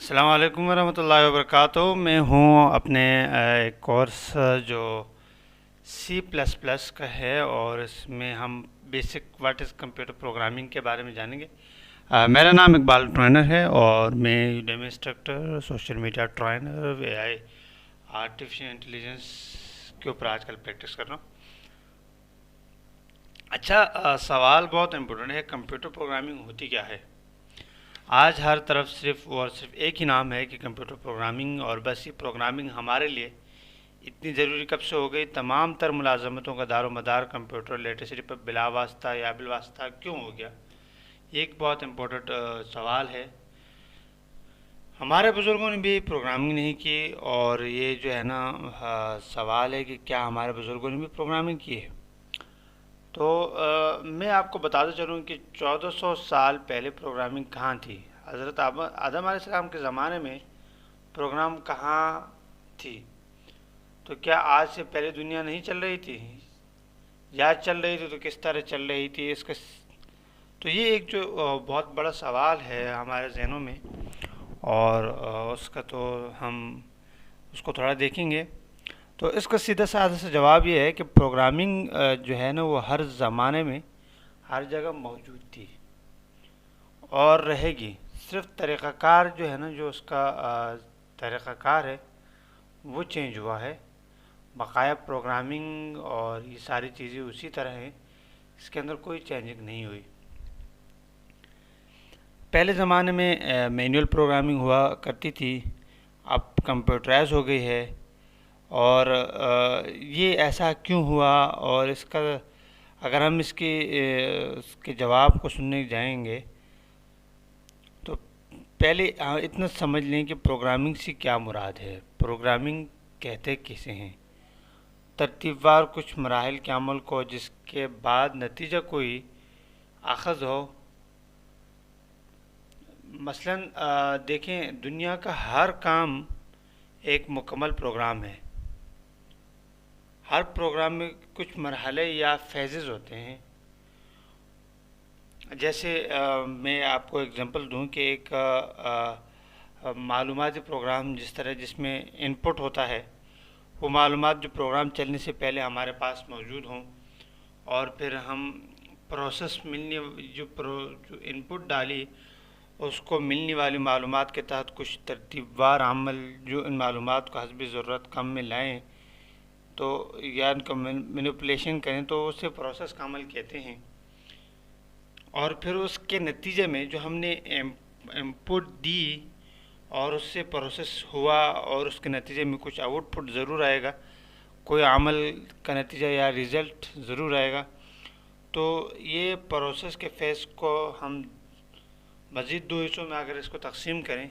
السلام علیکم ورحمۃ اللہ وبرکاتہ۔ میں ہوں اپنے ایک کورس جو سی پلس پلس کا ہے، اور اس میں ہم basic what is computer programming کے بارے میں جانیں گے۔ میرا نام اقبال ٹرینر ہے، اور میں Udemy instructor, social media trainer, A I artificial intelligence کے اوپر آج کل پریکٹس کر رہا ہوں۔ اچھا، سوال بہت امپورٹنٹ ہے، کمپیوٹر پروگرامنگ ہوتی کیا ہے؟ آج ہر طرف صرف اور صرف ایک ہی نام ہے کہ کمپیوٹر پروگرامنگ، اور بس یہ پروگرامنگ ہمارے لیے اتنی ضروری کب سے ہو گئی؟ تمام تر ملازمتوں کا دار و مدار کمپیوٹر لٹریسی پر بلا واسطہ یا بالواسطہ کیوں ہو گیا؟ یہ ایک بہت امپورٹنٹ سوال ہے۔ ہمارے بزرگوں نے بھی پروگرامنگ نہیں کی، اور یہ جو ہے نا سوال ہے کہ کیا ہمارے بزرگوں نے بھی پروگرامنگ کی ہے؟ تو میں آپ کو بتاتا چلوں کہ 1400 سال پہلے پروگرامنگ کہاں تھی؟ حضرت آدم علیہ السلام کے زمانے میں پروگرام کہاں تھی؟ تو کیا آج سے پہلے دنیا نہیں چل رہی تھی؟ یا چل رہی تھی تو کس طرح چل رہی تھی؟ تو یہ ایک جو بہت بڑا سوال ہے ہمارے ذہنوں میں، اور اس کا تو ہم اس کو تھوڑا دیکھیں گے۔ تو اس کا سیدھا سادہ سا جواب یہ ہے کہ پروگرامنگ جو ہے نا وہ ہر زمانے میں ہر جگہ موجود تھی اور رہے گی۔ صرف طریقہ کار جو ہے نا، جو اس کا طریقہ کار ہے وہ چینج ہوا ہے۔ بقایا پروگرامنگ اور یہ ساری چیزیں اسی طرح ہیں، اس کے اندر کوئی چینجنگ نہیں ہوئی۔ پہلے زمانے میں مینول پروگرامنگ ہوا کرتی تھی، اب کمپیوٹرائز ہو گئی ہے۔ اور یہ ایسا کیوں ہوا؟ اور اس کا اگر ہم اس کے جواب کو سننے جائیں گے تو پہلے اتنا سمجھ لیں کہ پروگرامنگ سے کیا مراد ہے، پروگرامنگ کہتے کسے ہیں۔ ترتیب وار کچھ مراحل کے عمل کو جس کے بعد نتیجہ کوئی اخذ ہو۔ مثلاً دیکھیں، دنیا کا ہر کام ایک مکمل پروگرام ہے۔ ہر پروگرام میں کچھ مرحلے یا فیزز ہوتے ہیں۔ جیسے میں آپ کو اگزامپل دوں کہ ایک معلوماتی پروگرام جس میں ان پٹ ہوتا ہے، وہ معلومات جو پروگرام چلنے سے پہلے ہمارے پاس موجود ہوں، اور پھر ہم پروسیس جو ان پٹ ڈالی، اس کو ملنے والی معلومات کے تحت کچھ ترتیب وار عمل جو ان معلومات کو حسب ضرورت کم میں لائیں تو یا ان کو مینیپولیشن کریں تو اسے پروسیس کا عمل کہتے ہیں۔ اور پھر اس کے نتیجے میں جو ہم نے انپٹ دی اور اس سے پروسیس ہوا، اور اس کے نتیجے میں کچھ آؤٹ پٹ ضرور آئے گا، کوئی عمل کا نتیجہ یا ریزلٹ ضرور آئے گا۔ تو یہ پروسیس کے فیز کو ہم مزید دو حصوں میں اگر اس کو تقسیم کریں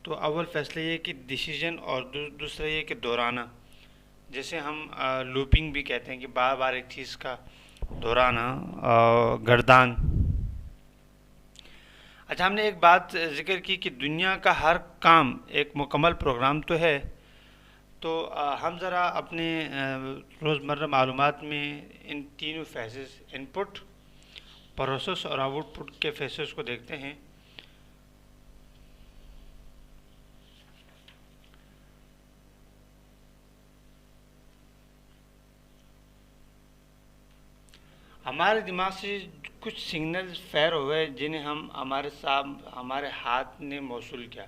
تو اول فیصلہ یہ کہ ڈیسیژن، اور دوسرا یہ کہ دہرانا، جیسے ہم لوپنگ بھی کہتے ہیں کہ بار بار ایک چیز کا دہرانا، گردان۔ اچھا، ہم نے ایک بات ذکر کی کہ دنیا کا ہر کام ایک مکمل پروگرام تو ہے، تو ہم ذرا اپنے روزمرہ معلومات میں ان تینوں فیزز، ان پٹ، پروسیس اور آؤٹ پٹ کے فیزز کو دیکھتے ہیں۔ ہمارے دماغ سے کچھ سگنل فائر ہوئے جنہیں ہمارے ہاتھ نے موصول کیا۔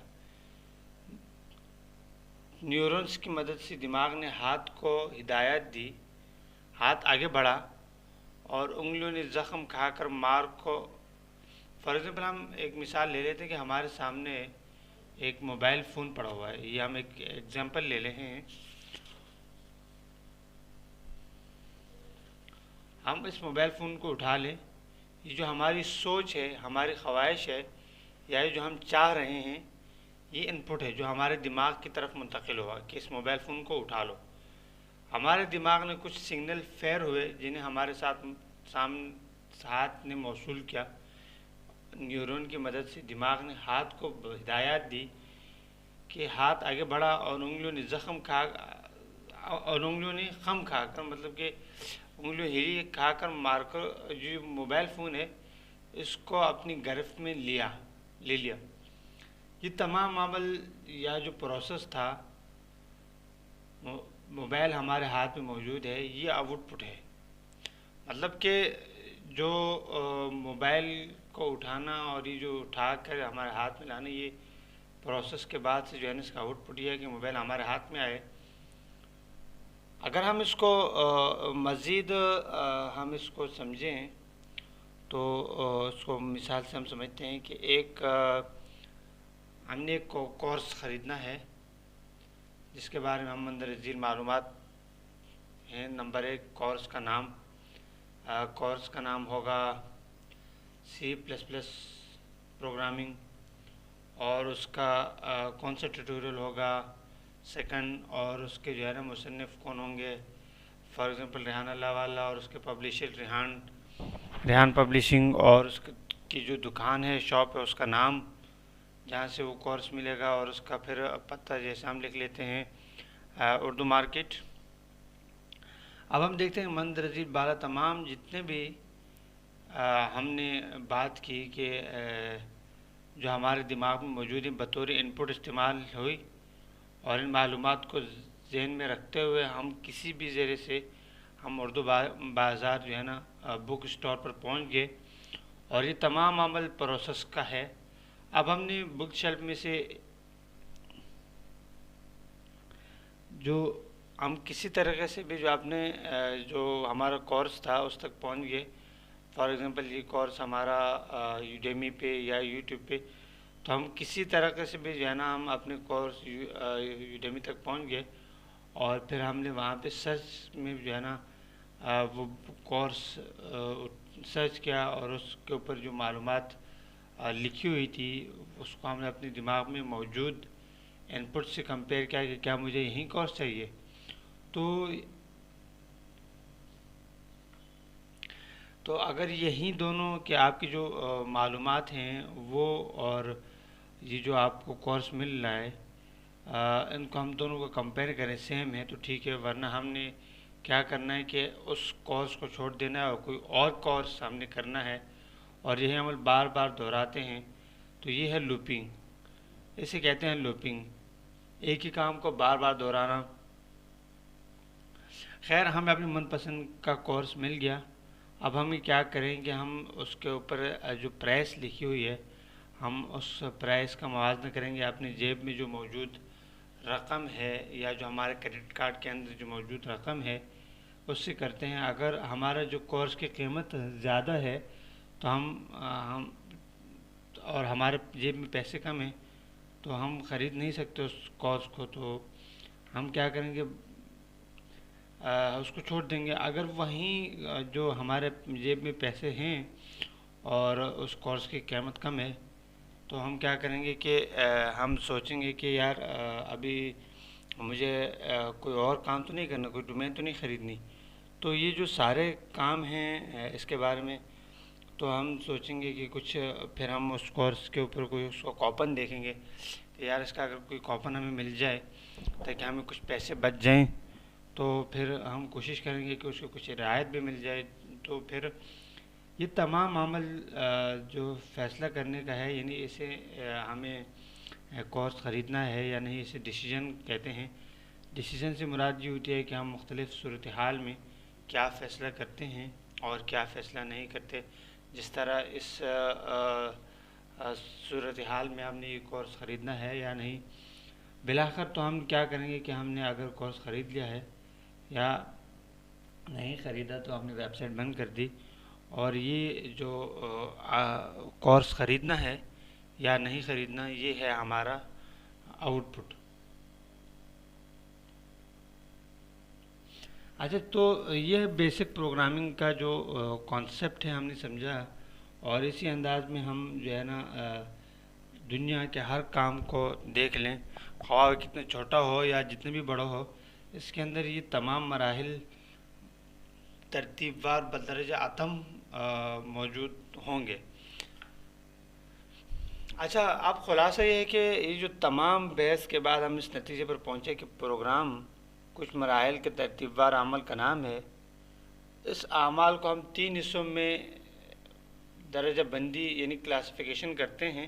نیورونز کی مدد سے دماغ نے ہاتھ کو ہدایت دی، ہاتھ آگے بڑھا، اور انگلیوں نے زخم کھا کر مار کو۔ فار ایگزامپل ہم ایک مثال لے لیتے ہیں کہ ہمارے سامنے ایک موبائل فون پڑا ہوا ہے، یہ ہم ایک ایگزامپل لے لے ہیں۔ ہم اس موبائل فون کو اٹھا لیں، یہ جو ہماری سوچ ہے، ہماری خواہش ہے، یا یہ جو ہم چاہ رہے ہیں، یہ ان پٹ ہے جو ہمارے دماغ کی طرف منتقل ہوا کہ اس موبائل فون کو اٹھا لو۔ ہمارے دماغ نے کچھ سگنل فائر ہوئے جنہیں ہمارے ہاتھ نے موصول کیا۔ نیورون کی مدد سے دماغ نے ہاتھ کو ہدایات دی کہ ہاتھ آگے بڑھا، اور انگلیوں نے خم کھا کر، مطلب کہ انگلیوں ہلی کھا کر مار کر جو موبائل فون ہے اس کو اپنی گرفت میں لے لیا۔ یہ تمام عمل یا جو پروسیس تھا موبائل ہمارے ہاتھ میں موجود ہے، یہ آؤٹ پٹ ہے۔ مطلب کہ جو موبائل کو اٹھانا اور یہ جو اٹھا کر ہمارے ہاتھ میں لانا، یہ پروسیس کے بعد سے جو ہے نا اس کا آؤٹ پٹ یہ ہے کہ موبائل ہمارے ہاتھ میں آئے۔ اگر ہم اس کو مزید ہم اس کو سمجھیں تو اس کو مثال سے ہم سمجھتے ہیں کہ ایک ہم نے ایک کورس خریدنا ہے جس کے بارے میں ہم مندرجہ ذیل معلومات ہیں۔ نمبر 1، کورس کا نام ہوگا C++ پروگرامنگ، اور اس کا کون سا ٹیوٹوریل ہوگا 2، اور اس کے جو ہے نا مصنف کون ہوں گے، فار ایگزامپل ریحان اللہ والا، اور اس کے پبلشر ریحان پبلشنگ، اور اس کی جو دکان ہے، شاپ ہے، اس کا نام جہاں سے وہ کورس ملے گا، اور اس کا پھر پتہ جیسے ہم لکھ لیتے ہیں اردو مارکیٹ۔ اب ہم دیکھتے ہیں مندرجہ ذیل بالا تمام جتنے بھی ہم نے بات کی کہ جو ہمارے دماغ میں موجود ہیں بطور ان پٹ استعمال ہوئی، اور ان معلومات کو ذہن میں رکھتے ہوئے ہم کسی بھی ذریعے سے ہم اردو بازار جو ہے نا بک اسٹور پر پہنچ گئے، اور یہ تمام عمل پروسیس کا ہے۔ اب ہم نے بک شیلف میں سے جو ہم کسی طریقے سے بھی جو آپ نے جو ہمارا کورس تھا اس تک پہنچ گئے، فار ایگزامپل یہ کورس ہمارا یوڈیمی پہ یا یوٹیوب پہ، تو ہم کسی طریقے سے بھی جو ہے نا ہم اپنے کورس یوڈیمی تک پہنچ گئے، اور پھر ہم نے وہاں پہ سرچ میں جو ہے نا وہ کورس سرچ کیا، اور اس کے اوپر جو معلومات لکھی ہوئی تھی اس کو ہم نے اپنے دماغ میں موجود ان پٹ سے کمپیئر کیا کہ کیا مجھے یہی کورس چاہیے۔ تو اگر یہی دونوں کہ آپ کی جو معلومات ہیں وہ اور یہ جو آپ کو کورس مل رہا ہے ان کو ہم دونوں کو کمپیئر کریں سیم ہے تو ٹھیک ہے، ورنہ ہم نے کیا کرنا ہے کہ اس کورس کو چھوڑ دینا ہے اور کوئی اور کورس ہم نے کرنا ہے، اور یہی عمل بار بار دہراتے ہیں، تو یہ ہے لوپنگ۔ اسے کہتے ہیں لوپنگ، ایک ہی کام کو بار بار دہرانا۔ خیر، ہمیں اپنی من پسند کا کورس مل گیا، اب ہم کیا کریں کہ ہم اس کے اوپر جو پرائس لکھی ہوئی ہے ہم اس پرائس کا موازنہ کریں گے اپنی جیب میں جو موجود رقم ہے یا جو ہمارے کریڈٹ کارڈ کے اندر جو موجود رقم ہے اس سے کرتے ہیں۔ اگر ہمارا جو کورس کی قیمت زیادہ ہے تو ہم اور ہمارے جیب میں پیسے کم ہیں تو ہم خرید نہیں سکتے اس کورس کو، تو ہم کیا کریں گے اس کو چھوڑ دیں گے۔ اگر وہیں جو ہمارے جیب میں پیسے ہیں اور اس کورس کی قیمت کم ہے تو ہم کیا کریں گے کہ ہم سوچیں گے کہ یار ابھی مجھے کوئی اور کام تو نہیں کرنا، کوئی ڈومین تو نہیں خریدنی، تو یہ جو سارے کام ہیں اس کے بارے میں تو ہم سوچیں گے کہ کچھ پھر ہم اس کورس کے اوپر کوئی اس کو کوپن دیکھیں گے کہ یار اس کا اگر کوئی کوپن ہمیں مل جائے تاکہ ہمیں کچھ پیسے بچ جائیں تو پھر ہم کوشش کریں گے کہ اس کو کچھ رعایت بھی مل جائے۔ تو پھر یہ تمام عمل جو فیصلہ کرنے کا ہے، یعنی اسے ہمیں کورس خریدنا ہے یا نہیں، اسے ڈیسیجن کہتے ہیں۔ ڈیسیجن سے مراد یہ ہوتی ہے کہ ہم مختلف صورتحال میں کیا فیصلہ کرتے ہیں اور کیا فیصلہ نہیں کرتے۔ جس طرح اس صورتحال میں ہم نے یہ کورس خریدنا ہے یا نہیں، بالآخر تو ہم کیا کریں گے کہ ہم نے اگر کورس خرید لیا ہے یا نہیں خریدا تو ہم نے ویب سائٹ بند کر دی، اور یہ جو کورس خریدنا ہے یا نہیں خریدنا یہ ہے ہمارا آؤٹ پٹ۔ اچھا، تو یہ بیسک پروگرامنگ کا جو کانسیپٹ ہے ہم نے سمجھا، اور اسی انداز میں ہم جو ہے نا دنیا کے ہر کام کو دیکھ لیں، خواہ کتنا چھوٹا ہو یا جتنے بھی بڑا ہو، اس کے اندر یہ تمام مراحل ترتیب وار بدرجہ اتم موجود ہوں گے۔ اچھا، اب خلاصہ یہ ہے کہ یہ جو تمام بحث کے بعد ہم اس نتیجے پر پہنچے کہ پروگرام کچھ مراحل کے ترتیب وار عمل کا نام ہے۔ اس اعمال کو ہم 3 حصوں میں درجہ بندی یعنی کلاسیفیکیشن کرتے ہیں،